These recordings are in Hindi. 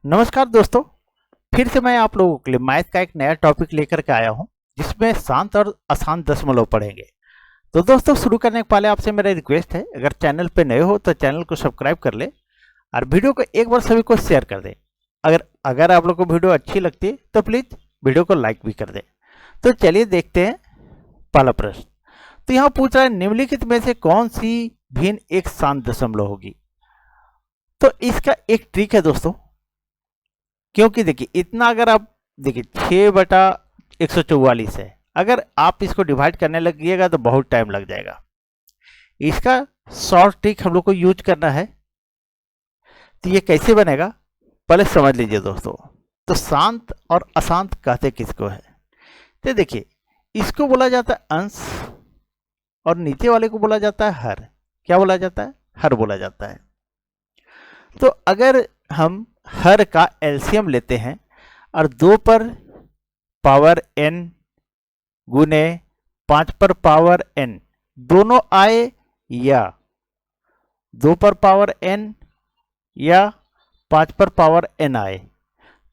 नमस्कार दोस्तों, फिर से मैं आप लोगों के लिए मैथ का एक नया टॉपिक लेकर के आया हूं जिसमें शांत और अशांत दशमलव पढ़ेंगे। तो दोस्तों शुरू करने के पहले आपसे मेरा रिक्वेस्ट है, अगर चैनल पे नए हो तो चैनल को सब्सक्राइब कर ले और वीडियो को एक बार सभी को शेयर कर दें। अगर आप लोग को वीडियो अच्छी लगती है तो प्लीज़ वीडियो को लाइक भी कर दें। तो चलिए देखते हैं पहला प्रश्न। तो यहाँ पूछ रहा है निम्नलिखित में से कौन सी भिन्न एक शांत दशमलव होगी। तो इसका एक ट्रिक है दोस्तों, क्योंकि देखिए इतना अगर आप देखिए 6/144 है, अगर आप इसको डिवाइड करने लगिएगा तो बहुत टाइम लग जाएगा। इसका शॉर्ट ट्रिक हम लोग को यूज करना है। तो ये कैसे बनेगा पहले समझ लीजिए दोस्तों। तो शांत और अशांत कहते किसको है? तो देखिए इसको बोला जाता है अंश और नीचे वाले को बोला जाता है हर। क्या बोला जाता है? हर बोला जाता है। तो अगर हम हर का एलसीएम लेते हैं और 2 पर पावर n गुने 5 पर पावर n दोनों आए, या 2 पर पावर n या 5 पर पावर n आए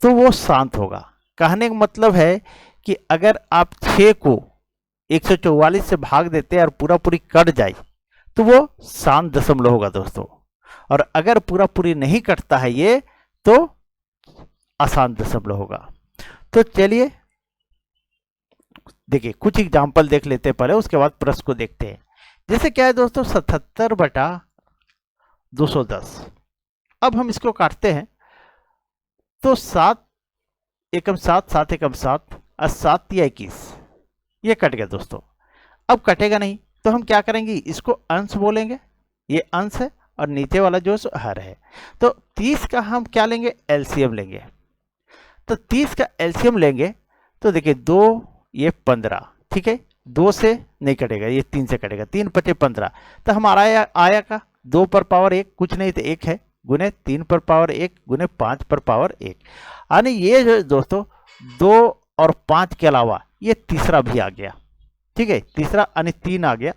तो वो शांत होगा। कहने का मतलब है कि अगर आप 6 को 144 से भाग देते हैं और पूरा पूरी कट जाए तो वो शांत दशमलव होगा दोस्तों। और अगर पूरा पूरी नहीं कटता है ये तो अशांत दशमलव होगा। तो चलिए देखिए कुछ एग्जाम्पल देख लेते हैं पहले, उसके बाद प्रश्न को देखते हैं। जैसे क्या है दोस्तों 77/210। अब हम इसको काटते हैं तो 7 एकम 7 7 एकम 7 और 7 या 21 ये कट गया दोस्तों। अब कटेगा नहीं तो हम क्या करेंगे, इसको अंश बोलेंगे, ये अंश है और नीचे वाला जो हर है। तो 30 का हम क्या लेंगे, एलसीएम लेंगे। तो 30 का एलसीएम लेंगे तो देखिए 2 ये 15, ठीक है, 2 से नहीं कटेगा, ये 3 से कटेगा, 3 × 15। तो हमारा आया का 2 पर पावर 1 कुछ नहीं तो 1 है, गुने 3 पर पावर 1 गुने 5 पर पावर 1। यानी ये जो दोस्तों 2 और 5 के अलावा ये तीसरा भी आ गया, ठीक है, तीसरा यानी 3 आ गया।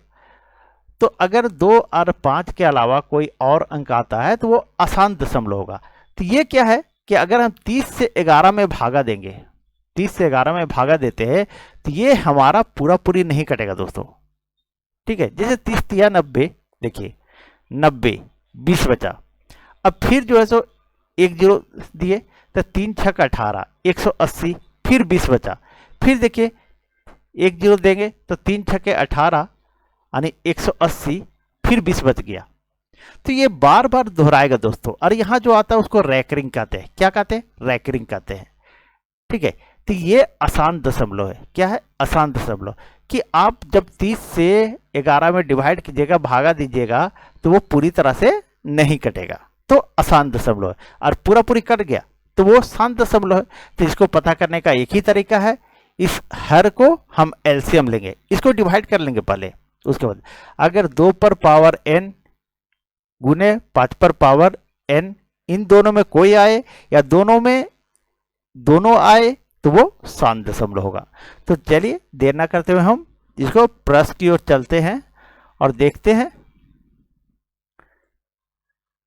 तो अगर 2 और 5 के अलावा कोई और अंक आता है तो वो अशांत दशमलव होगा। तो ये क्या है कि अगर हम 30 से 11 में भागा देंगे, 30 से 11 में भागा देते हैं तो ये हमारा पूरा पूरी नहीं कटेगा दोस्तों, ठीक है। जैसे 30 या 90, देखिए 90 20 बचा। अब फिर जो है सो 1 0 दिए तो 3 6 18 180, फिर 20 बचा। फिर देखिए 1 0 देंगे तो 3 6 18 यानी 180, फिर 20 बच गया। तो ये बार बार दोहराएगा दोस्तों। और यहाँ जो आता है उसको रैकरिंग कहते हैं। क्या कहते हैं? रैकरिंग कहते हैं, ठीक है। तो ये अशांत दशमलव है। क्या है? अशांत दशमलव। कि आप जब 30 से 11 में डिवाइड कीजिएगा, भागा दीजिएगा तो वो पूरी तरह से नहीं कटेगा, तो अशांत दशमलव है। और पूरा पूरी कट गया तो वो शांत दशमलव है। तो इसको पता करने का एक ही तरीका है, इस हर को हम एलसीएम लेंगे, इसको डिवाइड कर लेंगे पहले, उसके बाद अगर 2 पर पावर n गुने 5 पर पावर n इन दोनों में कोई आए या दोनों में दोनों आए तो वो शांत दशमलव होगा। तो चलिए देर ना करते हुए हम इसको प्रश्न की ओर चलते हैं और देखते हैं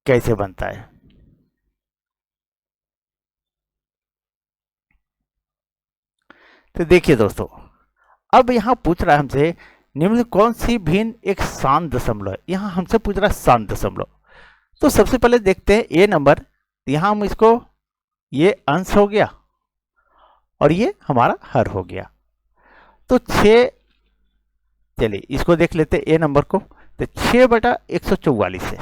कैसे बनता है। तो देखिए दोस्तों, अब यहां पूछ रहा है हमसे निम्न कौन सी भिन्न एक शांत दशमलव है। यहां हमसे पूछ रहा है शांत दशमलव। तो सबसे पहले देखते हैं ए नंबर। यहां हम इसको, ये अंश हो गया और ये हमारा हर हो गया। तो 6, चलिए इसको देख लेते हैं ए नंबर को। तो 6/144 है,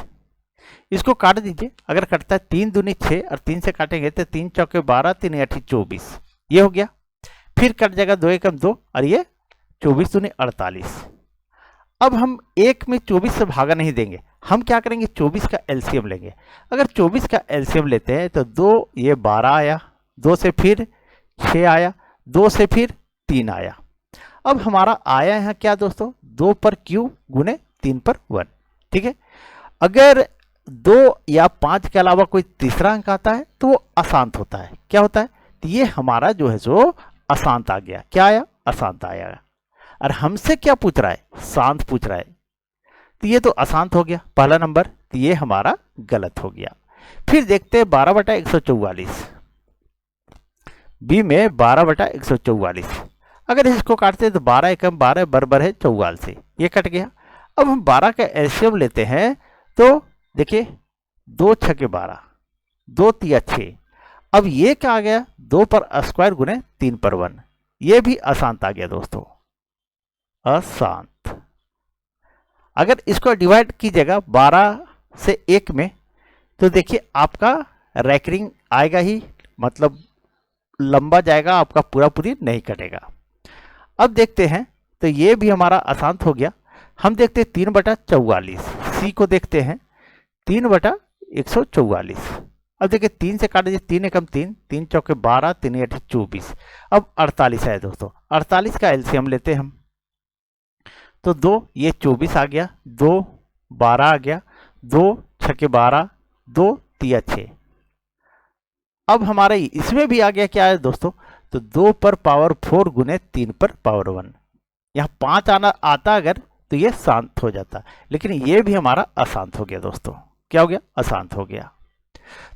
इसको काट दीजिए। अगर कटता है 3 दूनी 6 और 3 से काटेंगे तो 3 चौके 12 3 8 24, ये हो गया। फिर कट जाएगा 2 एकम 2 और ये 24 दूनी 48। अब हम 1 में 24 से भागा नहीं देंगे, हम क्या करेंगे 24 का एलसीएम लेंगे। अगर 24 का एलसीएम लेते हैं तो 2 ये 12 आया, 2 से फिर 6 आया, 2 से फिर 3 आया। अब हमारा आया यहाँ क्या दोस्तों, 2 पर q गुने 3 पर 1, ठीक है। अगर 2 या 5 के अलावा कोई तीसरा अंक आता है तो वो अशांत होता है। क्या होता है? तो ये हमारा जो है सो अशांत आ गया। क्या आया? अशांत आया। और हमसे क्या पूछ रहा है? शांत पूछ रहा है। तो ये तो अशांत हो गया पहला नंबर, तो ये हमारा गलत हो गया। फिर देखते हैं 12/144। बी में 12/144। अगर इसको काटते हैं तो 12 एकम 12 बराबर है 44। ये कट गया। अब हम 12 का एलसीएम लेते हैं तो देखिए 2 छके 12, 2 तिया 6। अब ये क्या आ गया, 2 पर स्क्वायर गुने 3 पर 1। ये भी अशांत आ गया दोस्तों, अशांत। अगर इसको डिवाइड कीजिएगा 12 से 1 में तो देखिए आपका रैकरिंग आएगा ही, मतलब लंबा जाएगा, आपका पूरा पूरी नहीं कटेगा। अब देखते हैं तो ये भी हमारा अशांत हो गया। हम देखते हैं 3/44, सी को देखते हैं 3/144। अब देखिए 3 से काट दीजिए, 3 एकम 3, 3 चौके 12, 3 8 24। अब 48 है दोस्तों, 48 का एलसीएम लेते हैं हम तो 2 ये 24 आ गया, 2 12 आ गया, 2 छके 12, 2 तिया 6। अब हमारा इसमें भी आ गया क्या है दोस्तों, तो 2 पर पावर 4 गुने 3 पर पावर 1। यहाँ 5 आना आता अगर तो ये शांत हो जाता, लेकिन ये भी हमारा अशांत हो गया दोस्तों। क्या हो गया, अशांत हो गया।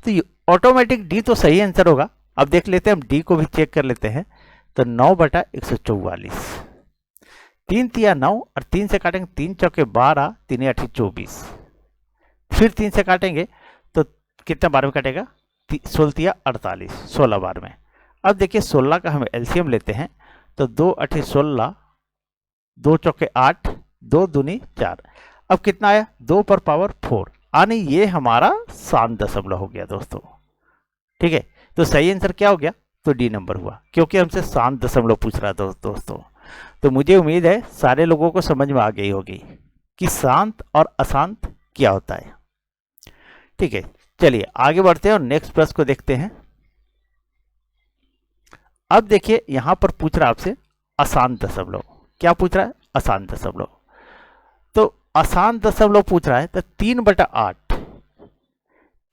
तो ये ऑटोमेटिक डी तो सही आंसर होगा। अब देख लेते हैं, हम डी को भी चेक कर लेते हैं। तो 9/144, 3 तिया 9 और 3 से काटेंगे 3 चौके 12, 3 8 24। फिर 3 से काटेंगे तो कितना बार में कटेगा, 16 तिया 48, 16 बार में। अब देखिए 16 का हम एलसीएम लेते हैं तो 2 8 16, 2 चौके 8, 2 दूनी 4। अब कितना आया, 2 पर पावर 4, यानी ये हमारा शांत दशमलव हो गया दोस्तों। ठीक है, तो सही आंसर क्या हो गया, तो डी नंबर हुआ, क्योंकि हमसे शांत दशमलव पूछ रहा था दोस्तों। तो मुझे उम्मीद है सारे लोगों को समझ में आ गई होगी कि शांत और अशांत क्या होता है। ठीक है, चलिए आगे बढ़ते हैं और नेक्स्ट प्रश्न को देखते हैं। अब देखिए यहां पर पूछ रहा है आपसे अशांत दशमलव। क्या पूछ रहा है, अशांत दशमलव। तो अशांत दशमलव पूछ रहा है तो 3/8,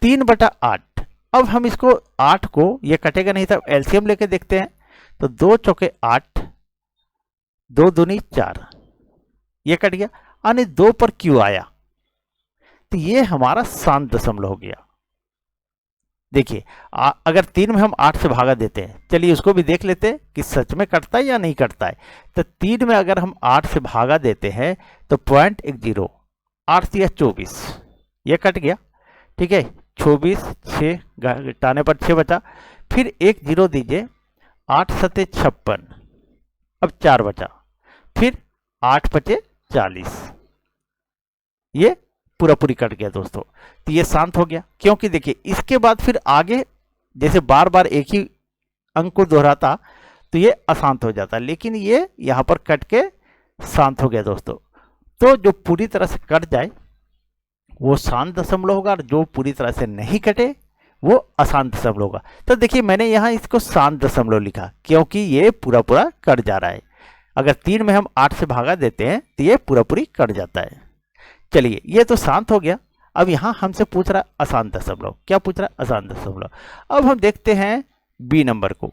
3/8। अब हम इसको 8 को, ये कटेगा नहीं था, एलसीएम लेके देखते हैं। तो 2 चौके 8, 2 दूनी 4, ये कट गया, यानी 2 पर क्यों आया, तो ये हमारा शांत दशमलव हो गया। देखिए अगर 3 में हम 8 से भागा देते हैं, चलिए उसको भी देख लेते हैं कि सच में कटता है या नहीं कटता है। तो 3 में अगर हम 8 से भागा देते हैं तो 0.10, 8 से 24, ये कट गया। ठीक है, 24, 6 घटाने पर 6 बचा, फिर 1 0 दीजिए, 8 7 56, अब 4 बचा, फिर 8 5 40, ये पूरा पूरी कट गया दोस्तों। तो ये शांत हो गया, क्योंकि देखिए इसके बाद फिर आगे जैसे बार बार एक ही अंक को दोहराता तो ये अशांत हो जाता, लेकिन ये यहाँ पर कट के शांत हो गया दोस्तों। तो जो पूरी तरह से कट जाए वो शांत दशमलव होगा, और जो पूरी तरह से नहीं कटे वो अशांत दशमलव होगा। तो देखिए मैंने यहाँ इसको शांत दशमलव लिखा, क्योंकि ये पूरा पूरा कट जा रहा है। अगर 3 में हम 8 से भागा देते हैं तो ये पूरा पूरी कट जाता है। चलिए ये तो शांत हो गया। अब यहां हमसे पूछ रहा है अशांत दशमलव। क्या पूछ रहा है, अशांत दशमलव। अब हम देखते हैं बी नंबर को।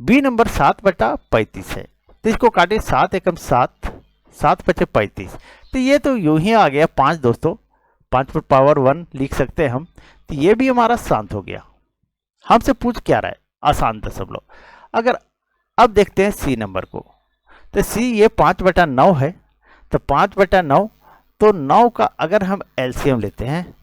बी नंबर 7/35 है, तो इसको काटे 7 एकम 7, 7 5 35। तो ये तो यूं ही आ गया 5 दोस्तों, 5 पर पावर 1 लिख सकते हैं हम। तो ये भी हमारा शांत हो गया। हमसे पूछ क्या रहा है, अशांत दशमलव। अगर अब देखते हैं सी नंबर को, तो सी ये 5/9 है, तो 5/9, तो 9 का अगर हम एलसीएम लेते हैं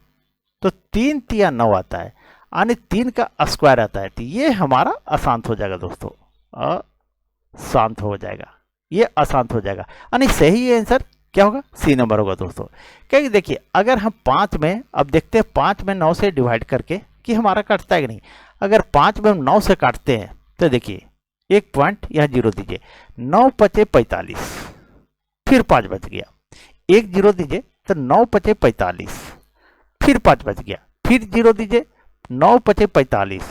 तो 3 तिया 9 आता है, यानी 3 का स्क्वायर आता है। तो ये हमारा अशांत हो जाएगा दोस्तों, अशांत हो जाएगा, ये अशांत हो जाएगा, यानी सही आंसर क्या होगा, सी नंबर होगा दोस्तों। क्योंकि देखिए अगर हम 5 में, अब देखते हैं 5 में 9 से डिवाइड करके कि हमारा कटता है कि नहीं। अगर 5 में हम 9 से काटते हैं तो देखिए 1 पॉइंट यहाँ 0 दीजिए, 9 5 45, फिर 5 बच गया, 1 0 दीजिए तो 9 5 45, फिर 5 बच गया, फिर 0 दीजिए, 9 5 45,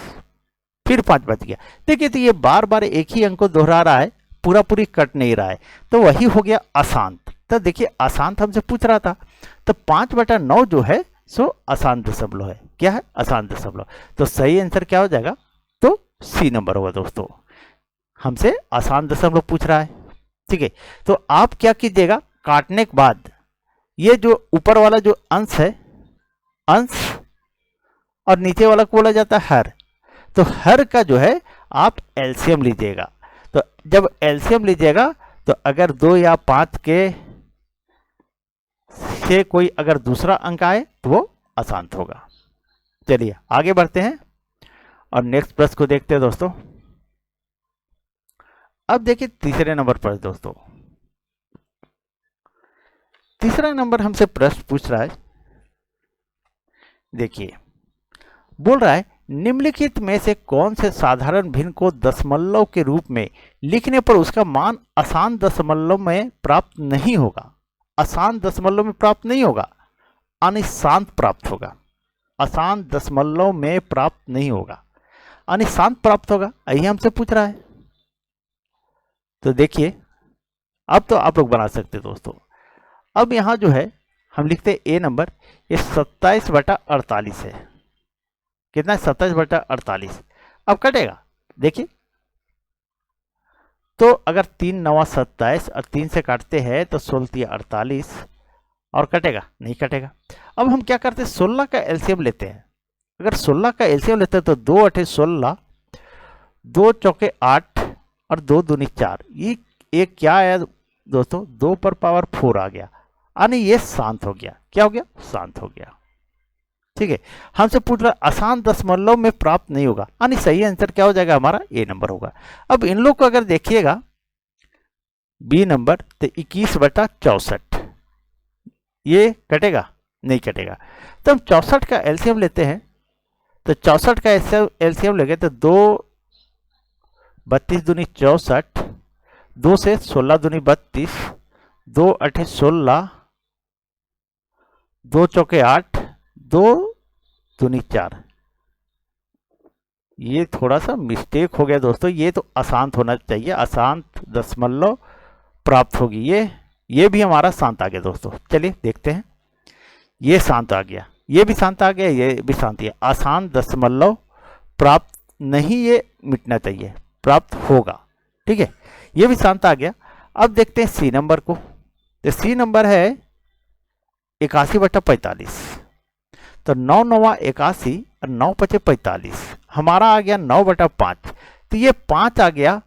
फिर 5 बच गया। देखिए तो ये बार बार एक ही अंक को दोहरा रहा है, पूरा पूरी कट नहीं रहा है, तो वही हो गया अशांत। तो देखिए अशांत हमसे पूछ रहा था, तो 5/9 जो है सो अशांत दशमलव है। क्या है, अशांत दशमलव। तो सही आंसर क्या हो जाएगा, तो सी नंबर होगा दोस्तों। हमसे अशांत दशमलव पूछ रहा है। ठीक है, तो आप क्या कीजिएगा, काटने के बाद ये जो ऊपर वाला जो अंश है, अंश, और नीचे वाला को बोला जाता है हर। तो हर का जो है आप एलसीएम लीजिएगा। तो जब एलसीएम लीजिएगा तो अगर 2 या 5 के से कोई अगर दूसरा अंक आए तो वो अशांत होगा। चलिए आगे बढ़ते हैं और नेक्स्ट प्रश्न को देखते हैं दोस्तों। अब देखिए तीसरे नंबर पर दोस्तों, तीसरा नंबर हमसे प्रश्न पूछ रहा है, देखिए बोल रहा है निम्नलिखित में से कौन से साधारण भिन्न को दशमलव के रूप में लिखने पर उसका मान अशांत दशमलव में प्राप्त नहीं होगा। अशांत दशमलव में प्राप्त नहीं होगा, अनिशांत प्राप्त होगा। अशांत दशमलव में प्राप्त नहीं होगा, अनिशांत प्राप्त होगा, यही हमसे पूछ रहा है। तो देखिए अब तो आप लोग बना सकते हैं दोस्तों। अब यहां जो है हम लिखते हैं ए नंबर, ये 27/48 है। कितना है? 27/48। अब कटेगा, देखिए तो अगर 3 9 27 और 3 से काटते हैं तो 16 48 और कटेगा नहीं कटेगा। अब हम क्या करते हैं, 16 का एलसीएम लेते हैं। अगर 16 का एलसीएम लेते हैं तो 2 8 16, 2 चौके 8 और 2 दूनी 4। ये क्या आया दोस्तों? 2 पर पावर 4 आ गया, यानी ये शांत हो गया। क्या हो गया? शांत हो गया। ठीक है, हमसे पूछ रहा अशांत दशमलव में प्राप्त नहीं होगा, यानी सही आंसर क्या हो जाएगा हमारा? ए नंबर होगा। अब इन लोग को अगर देखिएगा बी नंबर तो 21/64, ये कटेगा नहीं कटेगा। तो हम 64 का एलसीएम लेते हैं, तो 64 का एलसीएम लेंगे तो 2 32 दूनी 64, 2 से 16 दूनी 32, 2 8 16, 2 चौके 8, 2 दूनी 4। ये थोड़ा सा मिस्टेक हो गया दोस्तों, ये तो अशांत होना चाहिए, अशांत दशमलव प्राप्त होगी। ये भी हमारा शांत आ गया दोस्तों। चलिए देखते हैं, ये शांत आ गया, ये भी शांत आ गया, ये भी शांत है। अशांत दशमलव प्राप्त नहीं, ये मिटना चाहिए, प्राप्त होगा। ठीक है, ये भी शांत आ गया। अब देखते हैं सी नंबर को। तो सी नंबर है 81/45। तो 9 9 81 और 9 5 45, हमारा आ गया 9/5। तो ये 5 आ गया,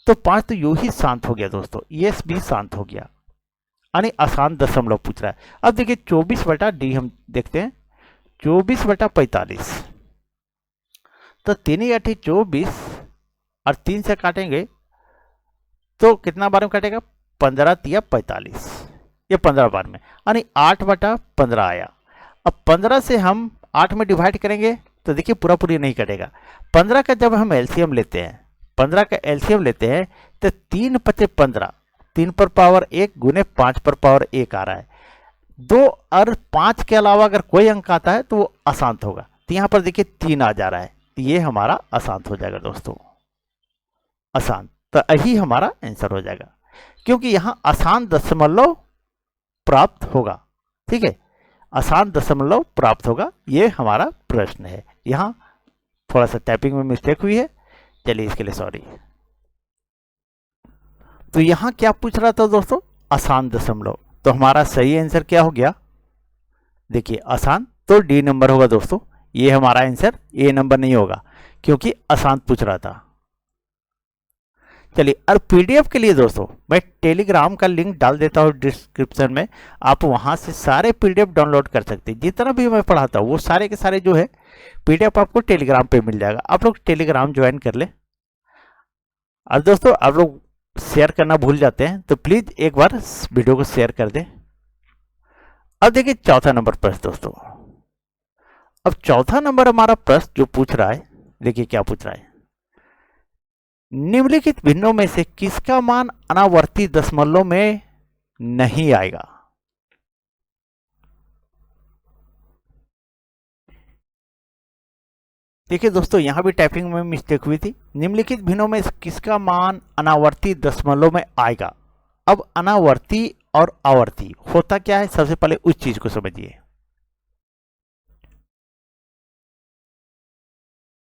तो 5 तो यूं ही शांत हो गया दोस्तों, ये भी शांत हो गया, यानी अशांत दशमलव पूछ रहा है। अब देखिए 24/d हम देखते हैं, 24/45। तो 3 8 24 और 3 से काटेंगे तो कितना बार में कटेगा? 15 3 45, ये 15 बार में, यानी 8/15 आया। अब 15 से हम 8 में डिवाइड करेंगे तो देखिए पूरा पूरी नहीं कटेगा। 15 का जब हम एलसीएम लेते हैं, 15 का एलसीएम लेते हैं तो 3 5 15, 3 पर पावर 1 गुने 5 पर पावर 1 आ रहा है। 2 और 5 के अलावा अगर कोई अंक आता है तो वो अशांत होगा। तो यहाँ पर देखिए 3 आ जा रहा है, तो ये हमारा अशांत हो जाएगा दोस्तों, अशांत। तो यही हमारा आंसर हो जाएगा, क्योंकि यहाँ अशांत दशमलव प्राप्त होगा। ठीक है, अशांत दशमलव प्राप्त होगा, ये हमारा प्रश्न है। यहाँ थोड़ा सा टाइपिंग में मिस्टेक हुई है, चलिए इसके लिए सॉरी। तो यहाँ क्या पूछ रहा था दोस्तों? अशांत दशमलव। तो हमारा सही आंसर क्या हो गया? देखिए अशांत, तो डी नंबर होगा दोस्तों। ये हमारा आंसर ए नंबर नहीं होगा, क्योंकि अशांत पूछ रहा था। चलिए, और पीडीएफ के लिए दोस्तों मैं टेलीग्राम का लिंक डाल देता हूँ डिस्क्रिप्शन में, आप वहाँ से सारे पीडीएफ डाउनलोड कर सकते हैं। जितना भी मैं पढ़ाता हूँ वो सारे के सारे जो है पीडीएफ आपको टेलीग्राम पे मिल जाएगा। आप लोग टेलीग्राम ज्वाइन कर ले। और दोस्तों आप लोग शेयर करना भूल जाते हैं, तो प्लीज़ एक बार वीडियो को शेयर कर दें। अब देखिए चौथा नंबर प्रश्न दोस्तों। अब चौथा नंबर हमारा प्रश्न जो पूछ रहा है, देखिए क्या पूछ रहा है, निम्नलिखित भिन्नों में से किसका मान अनावर्ती दशमलव में नहीं आएगा? देखिए दोस्तों यहां भी टाइपिंग में मिस्टेक हुई थी। निम्नलिखित भिन्नों में से किसका मान अनावर्ती दशमलव में आएगा? अब अनावर्ती और आवर्ती होता क्या है, सबसे पहले उस चीज को समझिए।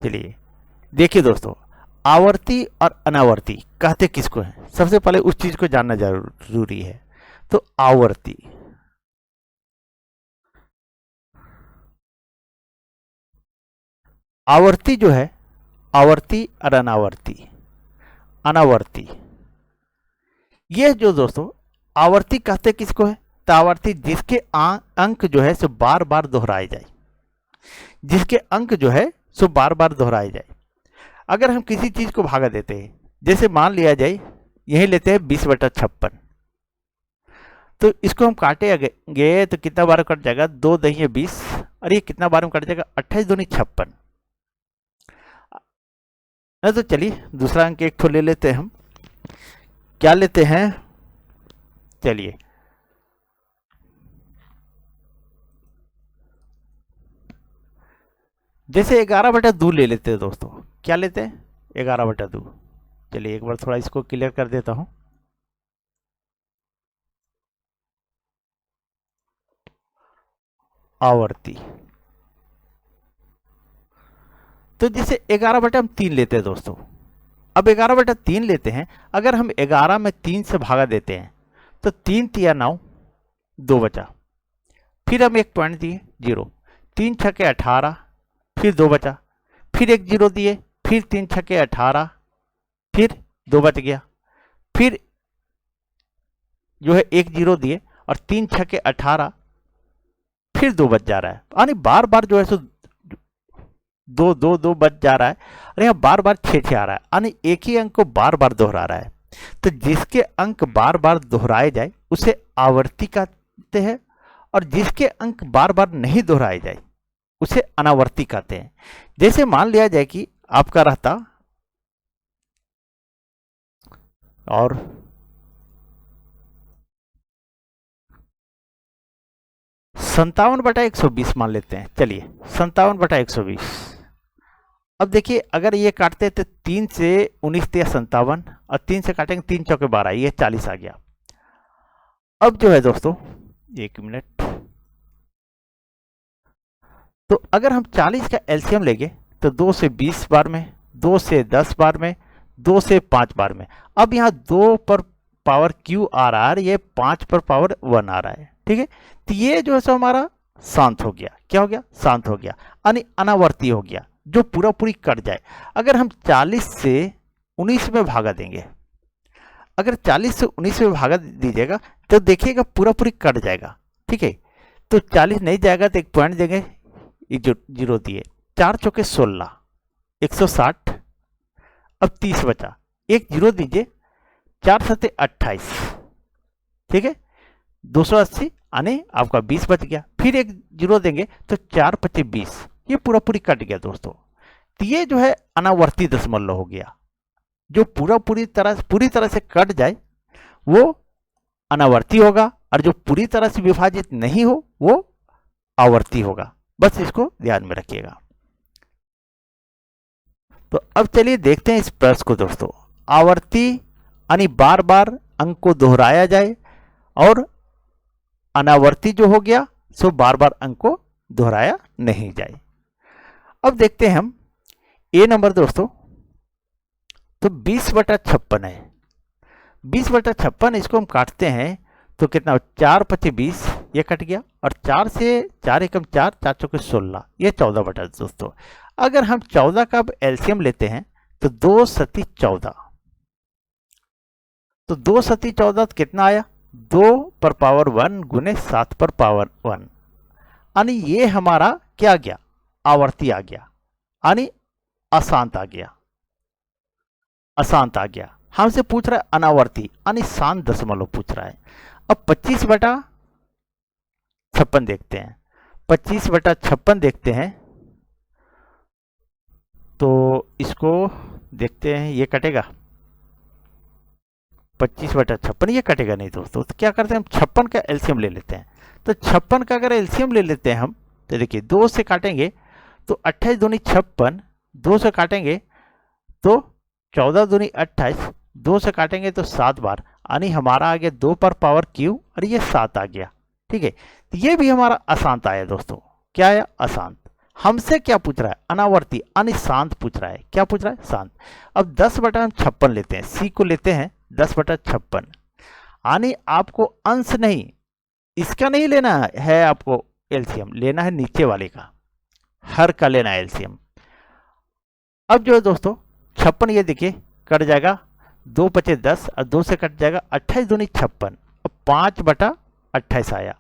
चलिए देखिए दोस्तों, आवर्ती और अनावर्ती कहते किसको है, सबसे पहले उस चीज को जानना जरूरी है। तो आवर्ती, आवर्ती जो है आवर्ती और अनावर्ती। अनावर्ती, ये जो दोस्तों आवर्ती कहते किसको है? तो आवर्ती जिसके अंक जो है सो बार बार दोहराए जाए, जिसके अंक जो है सो बार बार दोहराए जाए। अगर हम किसी चीज को भागा देते हैं, जैसे मान लिया जाए यही लेते हैं 20/56, तो इसको हम काटेंगे तो कितना बार कट जाएगा? 2 दही 20, और ये कितना बार में कट जाएगा? 28 दूनी 56। तो चलिए दूसरा अंक एक ठो ले लेते हैं हम। क्या लेते हैं? चलिए जैसे 11/2 ले लेते हैं दोस्तों। क्या लेते हैं? 11/2। चलिए एक बार थोड़ा इसको क्लियर कर देता हूं। आवर्ती, तो जैसे 11/3 लेते हैं दोस्तों। अब 11/3 लेते हैं, अगर हम 11 में 3 से भागा देते हैं तो 3 तिया 9, 2 बचा। फिर हम एक पॉइंट दिए 0, 3 छके 18, फिर 2 बचा। फिर एक 0 दिए, फिर 3 छके 18, फिर 2 बच गया। फिर जो है एक 0 दिए और 3 छके 18, फिर 2 बच जा रहा है। यानी बार बार जो है सो 2 बच जा रहा है, और यहाँ बार बार 6 आ रहा है, यानी एक ही अंक को बार बार दोहरा रहा है। तो जिसके अंक बार बार दोहराए जाए उसे आवर्ती कहते हैं, और जिसके अंक बार बार नहीं दोहराए जाए उसे अनावर्ती कहते हैं। जैसे मान लिया जाए कि आपका रहता और 57/120 मान लेते हैं। चलिए 57/120। अब देखिए अगर ये काटते तो 3 से 19 या 57, और 3 से काटेंगे 3 चौके 12, ये 40 आ गया। अब जो है दोस्तों 1 मिनट, तो अगर हम 40 का एलसीएम लेंगे तो 2 से 20 बार में, 2 से 10 बार में, 2 से 5 बार में। अब यहाँ 2 पर पावर क्यू आ रहा है, ये 5 पर पावर 1 आ रहा है। ठीक है, तो ये जो है सो हमारा शांत हो गया। क्या हो गया? शांत हो गया, यानी अनावर्ती हो गया, जो पूरा पूरी कट जाए। अगर हम 40 से 19 में भागा देंगे, अगर 40 से 19 में भागा दीजिएगा तो देखिएगा पूरा पूरी कट जाएगा। ठीक है, तो 40 नहीं जाएगा तो एक पॉइंट देंगे, जो 0 दिए, 4 चौके 16, 160। अब 30 बचा, एक 0 दीजिए, 4 सते 28। ठीक है, 280, यानी आपका 20 बच गया। फिर एक 0 देंगे तो 4 पचे 20, ये पूरा पूरी कट गया दोस्तों। तो ये जो है अनावर्ती दशमलव हो गया। जो पूरी तरह से कट जाए वो अनावर्ती होगा, और जो पूरी तरह से विभाजित नहीं हो वो आवर्ती होगा। बस इसको ध्यान में रखिएगा। तो अब चलिए देखते हैं इस प्रश्न को दोस्तों। आवर्ती यानी बार बार अंक को दोहराया जाए, और अनावर्ती जो हो गया सो बार बार अंक को दोहराया नहीं जाए। अब देखते हैं हम ए नंबर दोस्तों। तो 20/56 है। 20/56 इसको हम काटते हैं तो कितना? 4 पचे 20, ये कट गया, और 4 से 4 एकम 4, 4 चौके 16, ये 14 दोस्तों। अगर हम 14 का अब एलसीएम लेते हैं तो 2 सती 14, तो 2 सती 14 कितना आया? 2 पर पावर 1 गुने 7 पर पावर 1, यानी ये हमारा क्या आ गया? आवर्ती आ गया, यानी अशांत आ गया। अशांत आ गया। हमसे पूछ रहा है अनावर्ती, यानी शांत दशमलव पूछ रहा है। अब 25/56 देखते हैं। 25/56 देखते हैं तो इसको देखते हैं, ये कटेगा? 25/56 ये कटेगा नहीं दोस्तों। तो क्या करते हैं हम 56 का एलसीएम ले लेते हैं। तो 56 का अगर एलसीएम ले लेते हैं हम, तो देखिए 2 से काटेंगे तो 28 दूनी 56, 2 से काटेंगे तो 14 दूनी 28, 2 से काटेंगे तो 7 बार, यानी हमारा आ गया 2 पर पावर क्यू, और ये 7 आ गया। ठीक है, तो ये भी हमारा अशांत आया दोस्तों। क्या आया? अशांत। हमसे क्या पूछ रहा है? अनावर्ती यानी शांत पूछ रहा है। क्या पूछ रहा है? शांत। अब 10/56 लेते हैं, सी को लेते हैं 10/56, यानी आपको अंश नहीं, इसका नहीं लेना है, आपको एलसीएम लेना है नीचे वाले का, हर का लेना है एलसीएम। अब जो है दोस्तों 56 ये देखिए कट जाएगा, 2 पचे 10 और 2 से कट जाएगा 28 दूनी 56। अब 5/28 आया।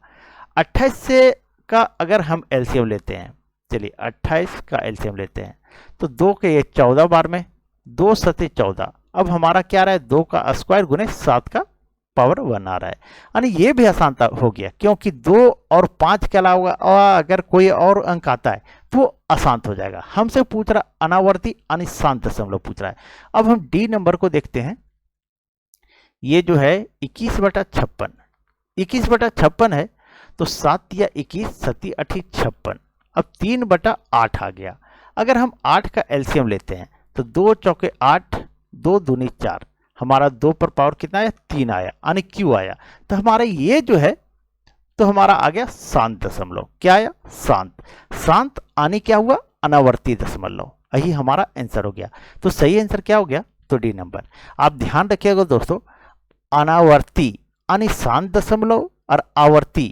28 से का अगर हम एलसीएम लेते हैं, चलिए 28 का एलसीएम लेते हैं तो 2 के ये 14 बार में, 2 सते 14। अब हमारा क्या आ रहा है, 2 का स्क्वायर गुने 7 का पावर 1 आ रहा है। यानी ये भी आसान हो गया, क्योंकि 2 और 5 के अलावा अगर कोई और अंक आता है तो वो अशांत हो जाएगा। हमसे पूछ रहा अनावर्ती यानी शांत दशमलव पूछ रहा है। अब हम डी नंबर को देखते हैं। ये जो है 21/56, 21/56 है तो 7 या 21 7 8 56। अब 3/8 आ गया। अगर हम 8 का एलसीएम लेते हैं तो 2 चौके 8, 2 दूनी 4, हमारा 2 पर पावर कितना आया, 3 आया, यानी क्यू आया। तो हमारा ये जो है तो हमारा आ गया शांत दशमलव। क्या आया, शांत। शांत आने क्या हुआ, अनावर्ती दशमलव। यही हमारा आंसर हो गया। तो सही आंसर क्या हो गया, तो डी नंबर। आप ध्यान रखिएगा दोस्तों, अनावर्ती यानी शांत दशमलव और आवर्ती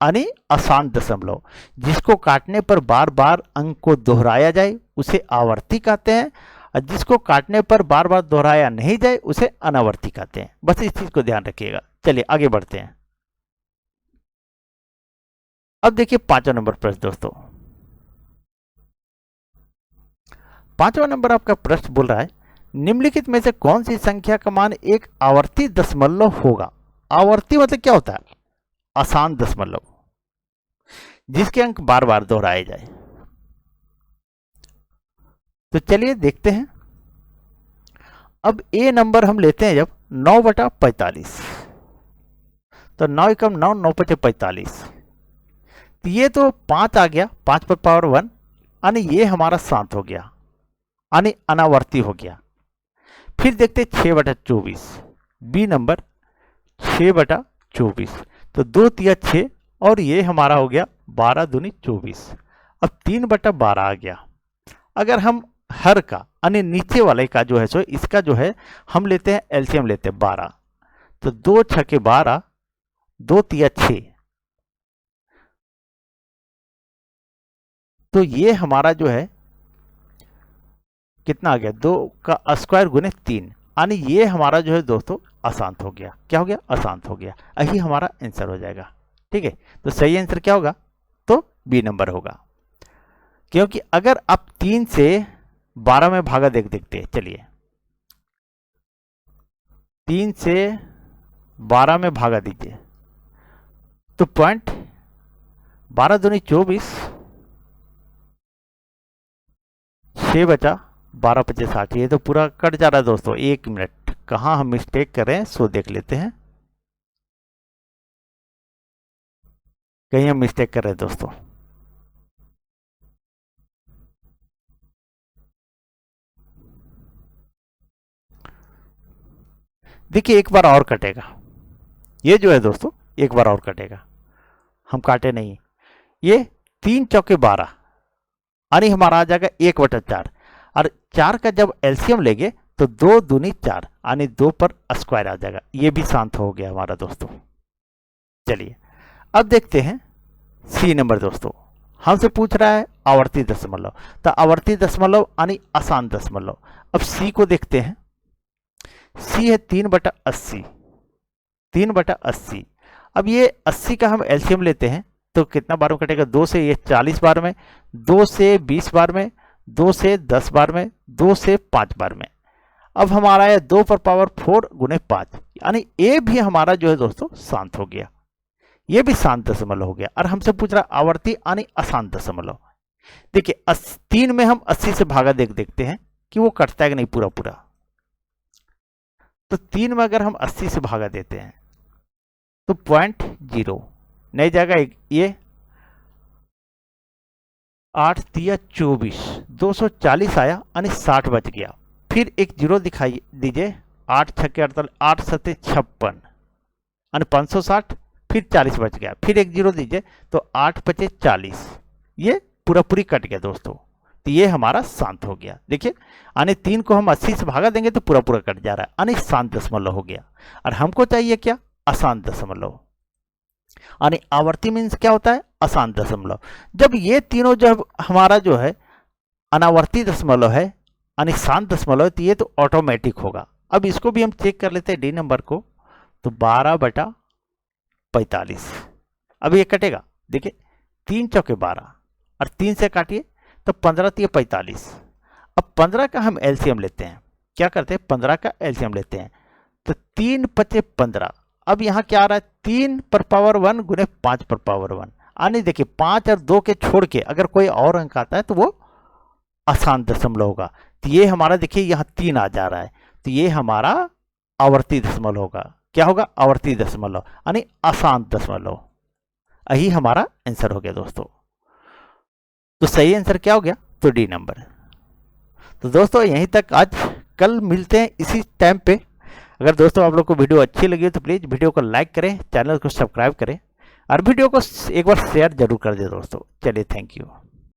यानी अशांत दशमलव। जिसको काटने पर बार बार अंक को दोहराया जाए उसे आवर्ती कहते हैं, और जिसको काटने पर बार बार दोहराया नहीं जाए उसे अनावर्ती कहते हैं। बस इस चीज को ध्यान रखिएगा। चलिए आगे बढ़ते हैं। अब देखिए 5वां नंबर प्रश्न दोस्तों। 5वां नंबर आपका प्रश्न बोल रहा है, निम्नलिखित में से कौन सी संख्या का मान एक आवर्ती दशमलव होगा। आवर्ती मतलब क्या होता है, अशांत दशमलव जिसके अंक बार बार दोहराए जाए। तो चलिए देखते हैं। अब ए नंबर हम लेते हैं जब 9/45, तो 9 एकम 9, 9 पचे 45। तो ये तो 5 आ गया, 5 पर पावर 1, यानी ये हमारा शांत हो गया, यानी अनावर्ती हो गया। फिर देखते 6/24, बी नंबर 6/24। तो 2 तिया 6 और ये हमारा हो गया 12 दूनी 24। अब 3/12 आ गया। अगर हम हर का यानी नीचे वाले का जो है सो इसका जो है हम लेते हैं एलसीएम लेते हैं 12। तो 2 छके 12, 2 तिया 6। तो ये हमारा जो है कितना आ गया, 2 का स्क्वायर गुने 3, यानी ये हमारा जो है दोस्तों अशांत हो गया। क्या हो गया, अशांत हो गया। यही हमारा आंसर हो जाएगा। ठीक है, तो सही आंसर क्या होगा, तो बी नंबर होगा। क्योंकि अगर आप 3 से 12 में भागा देखते हैं, चलिए 3 से 12 में भागा दीजिए तो 12 दूनी 24, 6 बचा 12 पचे 60। ये तो पूरा कट जा रहा है दोस्तों। 1 मिनट, कहाँ हम मिस्टेक कर रहे हैं सो देख लेते हैं। कहीं हम मिस्टेक कर रहे हैं दोस्तों। देखिए एक बार और कटेगा। ये जो है दोस्तों एक बार और कटेगा, हम काटे नहीं। ये 3 चौके 12 यानी हमारा आ जाएगा 1/4। और 4 का जब एलसीएम लेंगे तो 2 दूनी 4 यानी 2 पर स्क्वायर आ जाएगा। ये भी शांत हो गया हमारा दोस्तों। चलिए अब देखते हैं सी नंबर दोस्तों। हमसे पूछ रहा है आवर्ती दशमलव। तो आवर्ती दशमलव यानी अशांत दशमलव। अब सी को देखते हैं। सी है 3/80, 3/80। अब ये 80 का हम एलसीएम लेते हैं तो कितना बार में कटेगा, 2 से ये 40 बार में, 2 से 20 बार में, 2 से 10 बार में, 2 से 5 बार में। अब हमारा है 2 पर पावर 4 गुने 5, यानी ए भी हमारा जो है दोस्तों शांत हो गया। ये भी शांत दशमलव हो गया। और हमसे पूछ रहा आवर्ती यानी अशांत दशमलव। देखिए 3 में हम 80 से भागा देखते हैं कि वो कटता है कि नहीं पूरा पूरा। तो 3 में अगर हम 80 से भागा देते हैं तो 0.0 नहीं जाएगा। ये 8 तिया 24, 240 आया यानी 60 बच गया। फिर एक जीरो दिखाई दीजिए, 8 छक्के 48, 8 सत्ते 56 यानी 560। फिर 40 बच गया। फिर एक जीरो दीजिए तो 8 पचे 40। ये पूरा पूरी कट गया दोस्तों। तो ये हमारा शांत हो गया। देखिए यानी 3 को हम 80 से भागा देंगे तो पूरा पूरा कट जा रहा है, यानी शांत दशमलव हो गया। और हमको चाहिए क्या, अशांत दशमलव। यानी आवर्ती मीन्स क्या होता है, अशांत दशमलव। जब ये तीनों जब हमारा जो है अनावर्ती दशमलव है यानी 7 दशमलव, तो ये तो ऑटोमेटिक होगा। अब इसको भी हम चेक कर लेते हैं डी नंबर को, तो 12/45। अब ये कटेगा, देखिए 3 चौके 12 और 3 से काटिए तो 15, तो ये 45। अब 15 का हम एलसीएम लेते हैं, क्या करते हैं 15 का एलसीएम लेते हैं, तो 3 पचे 15। अब यहाँ क्या आ रहा है 3 पर पावर 1 गुने 5 पर पावर 1, यानी देखिए 5 और 2 के छोड़ के अगर कोई और अंक आता है तो वो अशांत दशमलव होगा। तो ये हमारा देखिए यहाँ 3 आ जा रहा है, तो ये हमारा आवर्ती दशमलव होगा। क्या होगा, आवर्ती दशमलव यानी अशांत दशमलव। यही हमारा आंसर हो गया दोस्तों। तो सही आंसर क्या हो गया, तो डी नंबर। तो दोस्तों यहीं तक आज, कल मिलते हैं इसी टाइम पे। अगर दोस्तों आप लोग को वीडियो अच्छी लगी हो तो प्लीज़ वीडियो को लाइक करें, चैनल को सब्सक्राइब करें और वीडियो को एक बार शेयर जरूर कर दें दोस्तों। चलिए, थैंक यू।